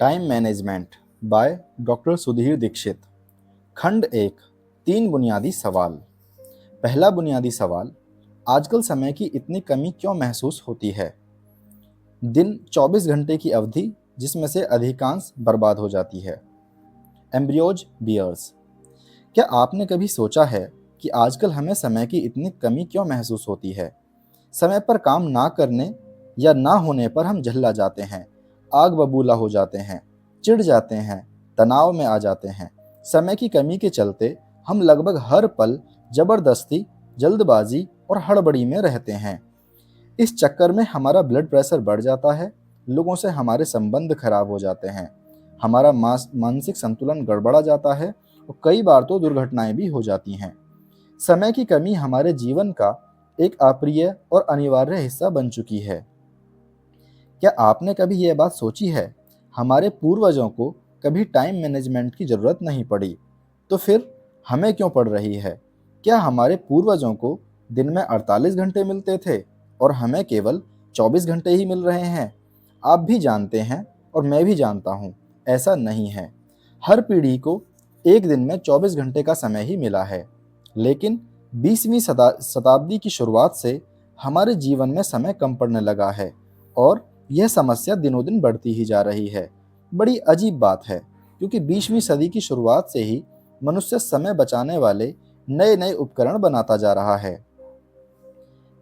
Time management by doctor Sudhir Dixit. खंड एक, तीन बुनियादी सवाल। पहला बुनियादी सवाल, आजकल समय की इतनी कमी क्यों महसूस होती है? दिन 24 घंटे की अवधि जिसमें से अधिकांश बर्बाद हो जाती है। Embryos bears. क्या आपने कभी सोचा है कि आजकल हमें समय की इतनी कमी क्यों महसूस होती है? समय पर काम ना करने या ना होने पर हम झल्ला जाते हैं, आग बबूला हो जाते हैं, चिढ़ जाते हैं, तनाव में आ जाते हैं। समय की कमी के चलते हम लगभग हर पल जबरदस्ती, जल्दबाजी और हड़बड़ी में रहते हैं। इस चक्कर में हमारा ब्लड प्रेशर बढ़ जाता है, लोगों से हमारे संबंध खराब हो जाते हैं, हमारा मानसिक संतुलन गड़बड़ा जाता है और कई बार तो दुर्घटनाएं भी हो जाती हैं। समय की कमी हमारे जीवन का एक अप्रिय और अनिवार्य हिस्सा बन चुकी है। क्या आपने कभी यह बात सोची है, हमारे पूर्वजों को कभी टाइम मैनेजमेंट की जरूरत नहीं पड़ी, तो फिर हमें क्यों पड़ रही है? क्या हमारे पूर्वजों को दिन में 48 घंटे मिलते थे और हमें केवल 24 घंटे ही मिल रहे हैं? आप भी जानते हैं और मैं भी जानता हूँ, ऐसा नहीं है। हर पीढ़ी को एक दिन में 24 घंटे का समय ही मिला है, लेकिन 20वीं शताब्दी की शुरुआत से हमारे जीवन में समय कम पड़ने लगा है और यह समस्या दिनों दिन बढ़ती ही जा रही है। बड़ी अजीब बात है, क्योंकि 20वीं सदी की शुरुआत से ही मनुष्य समय बचाने वाले नए नए उपकरण बनाता जा रहा है।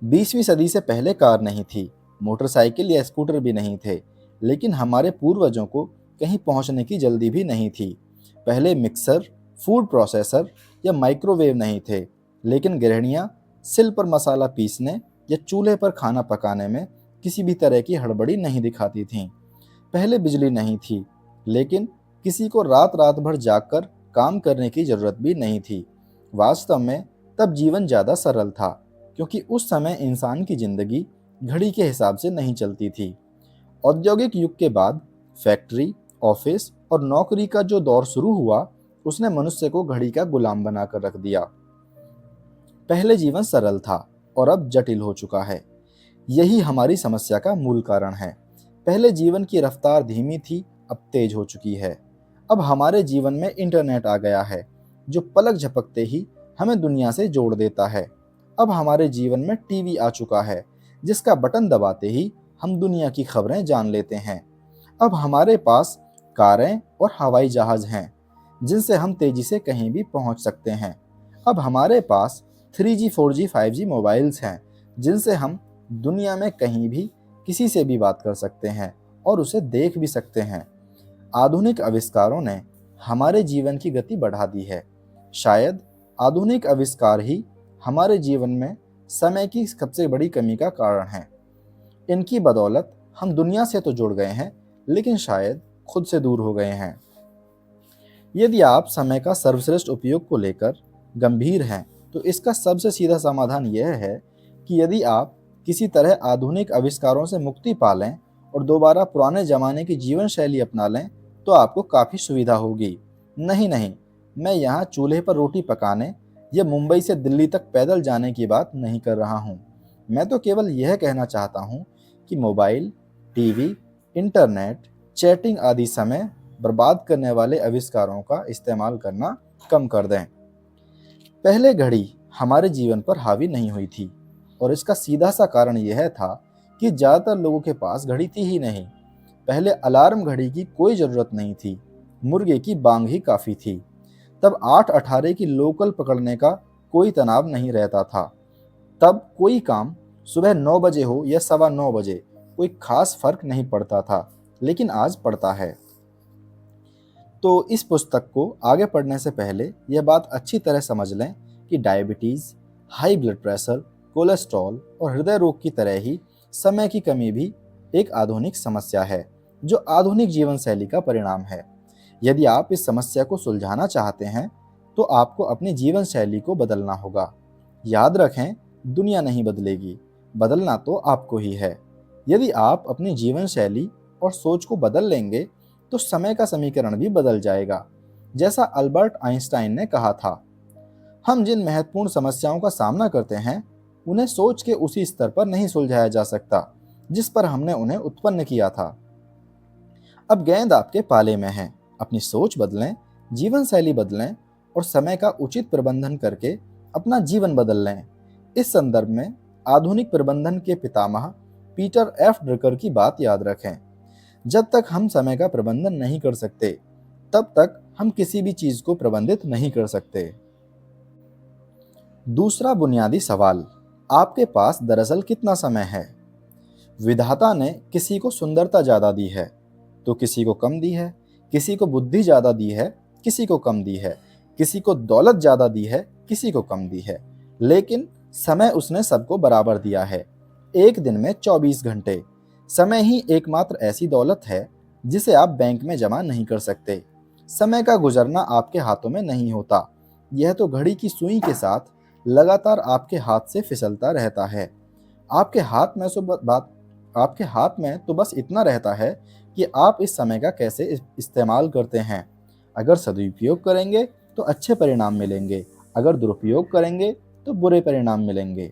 20वीं सदी से पहले कार नहीं थी, मोटरसाइकिल या स्कूटर भी नहीं थे, लेकिन हमारे पूर्वजों को कहीं पहुंचने की जल्दी भी नहीं थी। पहले मिक्सर, फूड प्रोसेसर या माइक्रोवेव नहीं थे, लेकिन गृहिणियां सिल पर मसाला पीसने या चूल्हे पर खाना पकाने में किसी भी तरह की हड़बड़ी नहीं दिखाती थीं। पहले बिजली नहीं थी, लेकिन किसी को रात रात भर जागकर काम करने की जरूरत भी नहीं थी। वास्तव में तब जीवन ज़्यादा सरल था, क्योंकि उस समय इंसान की जिंदगी घड़ी के हिसाब से नहीं चलती थी। औद्योगिक युग के बाद फैक्ट्री, ऑफिस और नौकरी का जो दौर शुरू हुआ, उसने मनुष्य को घड़ी का गुलाम बनाकर रख दिया। पहले जीवन सरल था और अब जटिल हो चुका है। यही हमारी समस्या का मूल कारण है। पहले जीवन की रफ्तार धीमी थी, अब तेज हो चुकी है। अब हमारे जीवन में इंटरनेट आ गया है, जो पलक झपकते ही हमें दुनिया से जोड़ देता है। अब हमारे जीवन में टीवी आ चुका है, जिसका बटन दबाते ही हम दुनिया की खबरें जान लेते हैं। अब हमारे पास कारें और हवाई जहाज हैं, जिनसे हम तेजी से कहीं भी पहुंच सकते हैं। अब हमारे पास 3G, 4G, 5G मोबाइल्स हैं, जिनसे हम दुनिया में कहीं भी किसी से भी बात कर सकते हैं और उसे देख भी सकते हैं। आधुनिक आविष्कारों ने हमारे जीवन की गति बढ़ा दी है। शायद आधुनिक आविष्कार ही हमारे जीवन में समय की सबसे बड़ी कमी का कारण है। इनकी बदौलत हम दुनिया से तो जुड़ गए हैं, लेकिन शायद खुद से दूर हो गए हैं। यदि आप समय का सर्वश्रेष्ठ उपयोग को लेकर गंभीर हैं, तो इसका सबसे सीधा समाधान यह है कि यदि आप किसी तरह आधुनिक आविष्कारों से मुक्ति पा लें और दोबारा पुराने जमाने की जीवन शैली अपना लें, तो आपको काफ़ी सुविधा होगी। नहीं नहीं, मैं यहाँ चूल्हे पर रोटी पकाने या मुंबई से दिल्ली तक पैदल जाने की बात नहीं कर रहा हूँ। मैं तो केवल यह कहना चाहता हूँ कि मोबाइल, टीवी, इंटरनेट, चैटिंग आदि समय बर्बाद करने वाले आविष्कारों का इस्तेमाल करना कम कर दें। पहले घड़ी हमारे जीवन पर हावी नहीं हुई थी, और इसका सीधा सा कारण यह था कि ज़्यादातर लोगों के पास घड़ी थी ही नहीं। पहले अलार्म घड़ी की कोई ज़रूरत नहीं थी, मुर्गे की बांग ही काफ़ी थी। तब 8-18 की लोकल पकड़ने का कोई तनाव नहीं रहता था। तब कोई काम सुबह 9 बजे हो या 9:15 बजे, कोई खास फर्क नहीं पड़ता था, लेकिन आज पड़ता है। तो इस पुस्तक को आगे पढ़ने से पहले यह बात अच्छी तरह समझ लें कि diabetes, high blood pressure, cholesterol और हृदय रोग की तरह ही समय की कमी भी एक आधुनिक समस्या है, जो आधुनिक जीवन शैली का परिणाम है। यदि आप इस समस्या को सुलझाना चाहते हैं, तो आपको अपनी जीवन शैली को बदलना होगा। याद रखें, दुनिया नहीं बदलेगी, बदलना तो आपको ही है। यदि आप अपनी जीवन शैली और सोच को बदल लेंगे, तो समय का समीकरण भी बदल जाएगा। जैसा अल्बर्ट आइंस्टाइन ने कहा था, हम जिन महत्वपूर्ण समस्याओं का सामना करते हैं, उन्हें सोच के उसी स्तर पर नहीं सुलझाया जा सकता जिस पर हमने उन्हें उत्पन्न किया था। अब गेंद आपके पाले में है। अपनी सोच बदलें, जीवन शैली बदलें और समय का उचित प्रबंधन करके अपना जीवन बदल लें। इस संदर्भ में आधुनिक प्रबंधन के पितामह पीटर एफ ड्रकर की बात याद रखें। जब तक हम समय का प्रबंधन नहीं कर सकते, तब तक हम किसी भी चीज को प्रबंधित नहीं कर सकते। दूसरा बुनियादी सवाल, आपके पास दरअसल कितना समय है? विधाता ने किसी को सुंदरता ज्यादा दी है तो किसी को कम दी है, किसी को बुद्धि ज्यादा दी है, किसी को कम दी है, किसी को दौलत ज्यादा दी है, किसी को कम दी है, लेकिन समय उसने सबको बराबर दिया है। एक दिन में 24 घंटे। समय ही एकमात्र ऐसी दौलत है जिसे आप बैंक में जमा नहीं कर सकते। समय का गुजरना आपके हाथों में नहीं होता, यह तो घड़ी की सुई के साथ लगातार आपके हाथ से फिसलता रहता है। आपके हाथ में आपके हाथ में तो बस इतना रहता है कि आप इस समय का कैसे इस्तेमाल करते हैं। अगर सदुपयोग करेंगे तो अच्छे परिणाम मिलेंगे, अगर दुरुपयोग करेंगे तो बुरे परिणाम मिलेंगे।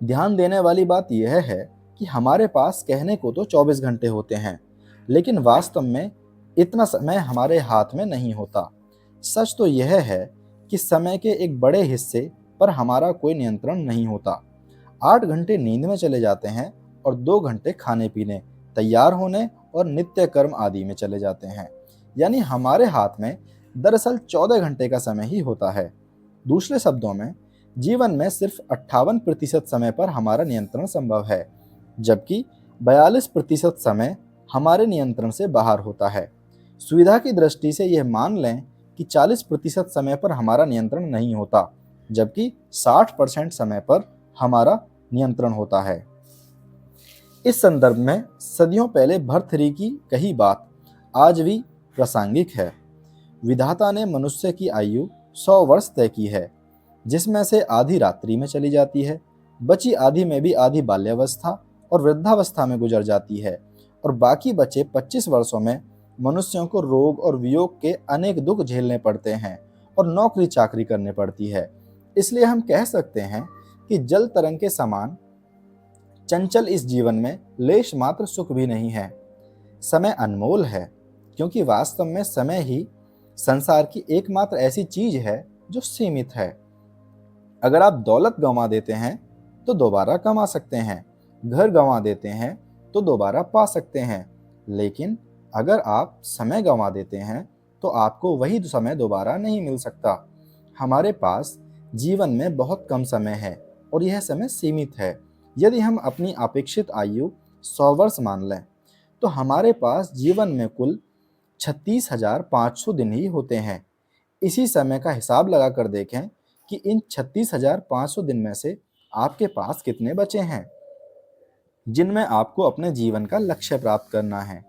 ध्यान देने वाली बात यह है कि हमारे पास कहने को तो 24 घंटे होते हैं, लेकिन वास्तव में इतना समय हमारे हाथ में नहीं होता। सच तो यह है कि समय के एक बड़े हिस्से पर हमारा कोई नियंत्रण नहीं होता। 8 घंटे नींद में चले जाते हैं और 2 घंटे खाने पीने, तैयार होने और नित्य कर्म आदि में चले जाते हैं। यानी हमारे हाथ में दरअसल 14 घंटे का समय ही होता है। दूसरे शब्दों में, जीवन में सिर्फ 58% समय पर हमारा नियंत्रण संभव है, जबकि 42% समय हमारे नियंत्रण से बाहर होता है। सुविधा की दृष्टि से यह मान लें कि 40% समय पर हमारा नियंत्रण नहीं होता, जबकि 60% समय पर हमारा नियंत्रण होता है। इस संदर्भ में सदियों पहले भर्तृहरि की कही बात आज भी प्रासंगिक है। विधाता ने मनुष्य की आयु 100 वर्ष तय की है, जिसमें से आधी रात्रि में चली जाती है, बची आधी में भी आधी बाल्यावस्था और वृद्धावस्था में गुजर जाती है, और बाकी बचे 25 वर्षों में मनुष्यों को रोग और वियोग के अनेक दुख झेलने पड़ते हैं और नौकरी चाकरी करने पड़ती है। इसलिए हम कह सकते हैं कि जल तरंग के समान चंचल इस जीवन में लेश मात्र सुख भी नहीं है। समय अनमोल है, क्योंकि वास्तव में समय ही संसार की एकमात्र ऐसी चीज है जो सीमित है। अगर आप दौलत गंवा देते हैं तो दोबारा कमा सकते हैं, घर गंवा देते हैं तो दोबारा पा सकते हैं, लेकिन अगर आप समय गंवा देते हैं तो आपको वही समय दोबारा नहीं मिल सकता। हमारे पास जीवन में बहुत कम समय है और यह समय सीमित है। यदि हम अपनी अपेक्षित आयु 100 वर्ष मान लें तो हमारे पास जीवन में कुल 36,500 दिन ही होते हैं। इसी समय का हिसाब लगाकर देखें कि इन 36,500 दिन में से आपके पास कितने बचे हैं जिनमें आपको अपने जीवन का लक्ष्य प्राप्त करना है।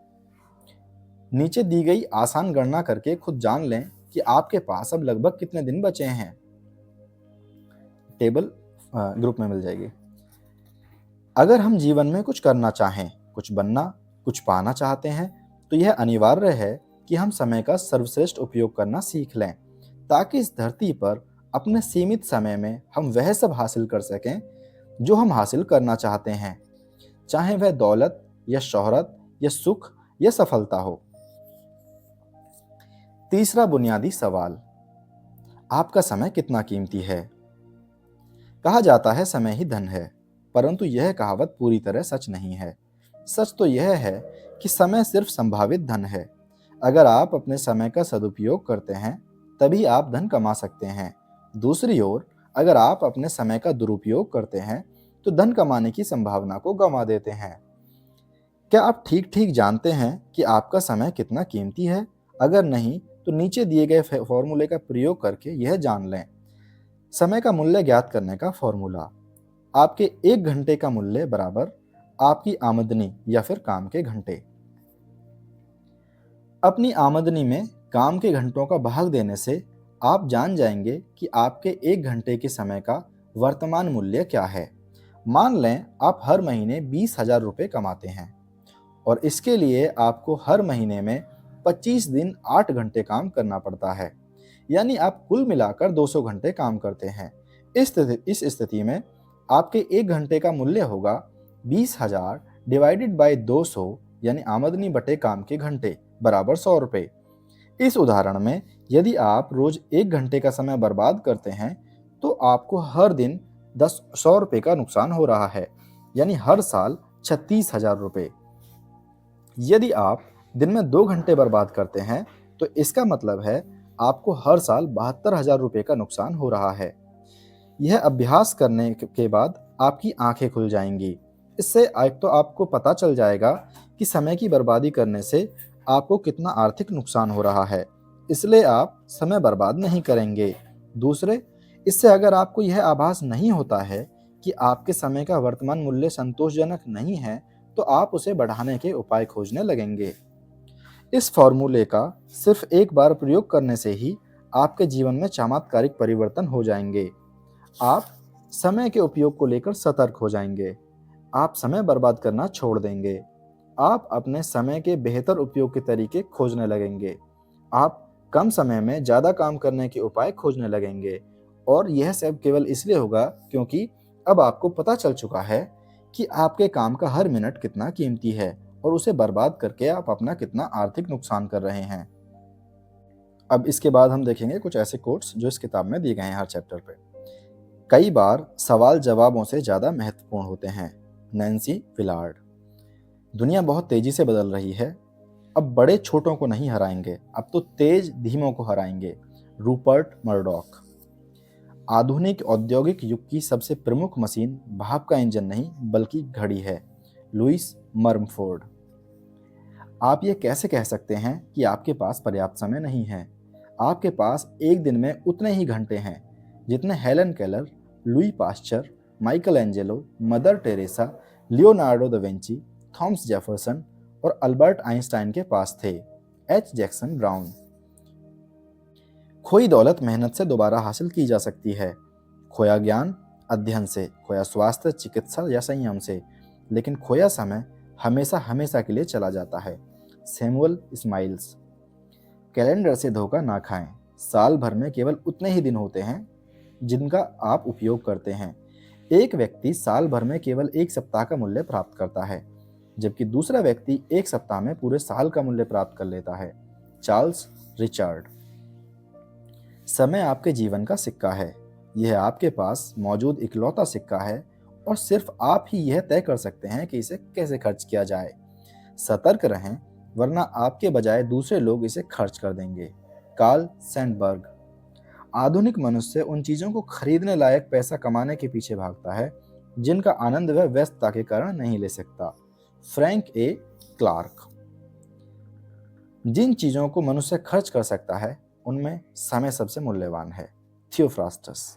नीचे दी गई आसान गणना करके खुद जान लें कि आपके पास अब लगभग कितने दिन बचे हैं। टेबल ग्रुप में मिल जाएगी। अगर हम जीवन में कुछ करना चाहें, कुछ बनना, कुछ पाना चाहते हैं, तो यह अनिवार्य है कि हम समय का सर्वश्रेष्ठ उपयोग करना सीख लें, ताकि इस धरती पर अपने सीमित समय में हम वह सब हासिल कर सकें जो हम हासिल करना चाहते हैं, चाहे वह दौलत या शोहरत या सुख या सफलता हो। तीसरा बुनियादी सवाल, आपका समय कितना कीमती है? कहा जाता है समय ही धन है, परंतु यह कहावत पूरी तरह सच नहीं है। सच तो यह है कि समय सिर्फ संभावित धन है। अगर आप अपने समय का सदुपयोग करते हैं तभी आप धन कमा सकते हैं। दूसरी ओर, अगर आप अपने समय का दुरुपयोग करते हैं तो धन कमाने की संभावना को गंवा देते हैं। क्या आप ठीक ठीक जानते हैं कि आपका समय कितना कीमती है? अगर नहीं तो नीचे दिए गए फॉर्मूले का प्रयोग करके यह जान लें। समय का मूल्य ज्ञात करने का फॉर्मूला, आपके 1 घंटे का मूल्य बराबर आपकी आमदनी या फिर काम के घंटे। अपनी आमदनी में काम के घंटों का भाग देने से आप जान जाएंगे कि आपके 1 घंटे के समय का वर्तमान मूल्य क्या है। मान लें आप हर महीने 20,000 रुपये कमाते हैं और इसके लिए आपको हर महीने में 25 दिन 8 घंटे काम करना पड़ता है, यानी आप कुल मिलाकर 200 घंटे काम करते हैं। इस स्थिति में आपके 1 घंटे का मूल्य होगा 20,000 डिवाइडेड बाय 200, यानी आमदनी बटे काम के घंटे बराबर 100 रुपए। इस उदाहरण में यदि आप रोज 1 घंटे का समय बर्बाद करते हैं तो आपको हर दिन 100 रुपए का नुकसान हो रहा है, यानी हर साल 36,000 रुपए। यदि आप दिन में 2 घंटे बर्बाद करते हैं तो इसका मतलब है आपको हर साल 72,000 रुपए का नुकसान हो रहा है। यह अभ्यास करने के बाद आपकी आंखें खुल जाएंगी। इससे एक तो आपको पता चल जाएगा कि समय की बर्बादी करने से आपको कितना आर्थिक नुकसान हो रहा है, इसलिए आप समय बर्बाद नहीं करेंगे। दूसरे, इससे अगर आपको यह आभास नहीं होता है कि आपके समय का वर्तमान मूल्य संतोषजनक नहीं है तो आप उसे बढ़ाने के उपाय खोजने लगेंगे। इस फॉर्मूले का सिर्फ एक बार प्रयोग करने से ही आपके जीवन में चमत्कारिक परिवर्तन हो जाएंगे। आप समय के उपयोग को लेकर सतर्क हो जाएंगे। आप समय बर्बाद करना छोड़ देंगे। आप अपने समय के बेहतर उपयोग के तरीके खोजने लगेंगे। आप कम समय में ज़्यादा काम करने के उपाय खोजने लगेंगे। और यह सब केवल इसलिए होगा क्योंकि अब आपको पता चल चुका है कि आपके काम का हर मिनट कितना कीमती है और उसे बर्बाद करके आप अपना कितना आर्थिक नुकसान कर रहे हैं। अब इसके बाद हम देखेंगे कुछ ऐसे कोट्स जो इस किताब में दिए गए हैं हर चैप्टर पे। कई बार सवाल जवाबों से ज़्यादा महत्वपूर्ण होते हैं। Nancy Willard. दुनिया बहुत तेजी से बदल रही है। अब बड़े छोटों को नहीं हराएंगे, अब तो तेज धीमों को हराएंगे। Rupert Murdock. आधुनिक औद्योगिक युग की सबसे प्रमुख मशीन भाप का इंजन नहीं बल्कि घड़ी है। लुइस मर्मफोर्ड। आप ये कैसे कह सकते हैं कि आपके पास पर्याप्त समय नहीं है? आपके पास एक दिन में उतने ही घंटे हैं जितने Helen Keller, Louis Pasteur, Michael Angelo, mother Teresa, Leonardo da Vinci, Thomas Jefferson और अल्बर्ट आइंस्टाइन के पास थे। H Jackson brown. खोई दौलत मेहनत से दोबारा हासिल की जा सकती है। खोया ज्ञान अध्ययन से, खोया स्वास्थ्य चिकित्सा या संयम से, लेकिन खोया समय हमेशा हमेशा के लिए चला जाता है। Samuel smiles. कैलेंडर से धोखा ना खाएं। साल भर में केवल उतने ही दिन होते हैं जिनका आप उपयोग करते हैं। एक व्यक्ति साल भर में केवल एक सप्ताह का मूल्य प्राप्त करता है, जबकि दूसरा व्यक्ति एक सप्ताह में पूरे साल का मूल्य प्राप्त कर लेता है। Charles Richard. समय आपके जीवन का सिक्का है। यह आपके पास मौजूद इकलौता सिक्का है और सिर्फ आप ही यह तय कर सकते हैं कि इसे कैसे खर्च किया जाए। सतर्क रहें, वरना आपके बजाय दूसरे लोग इसे खर्च कर देंगे। Karl Sandberg. आधुनिक मनुष्य उन चीजों को खरीदने लायक पैसा कमाने के पीछे भागता है जिनका आनंद वह व्यस्तता के कारण नहीं ले सकता। फ्रैंक ए क्लार्क। जिन चीजों को मनुष्य खर्च कर सकता है उनमें समय सबसे मूल्यवान है। थियोफ्रास्टस।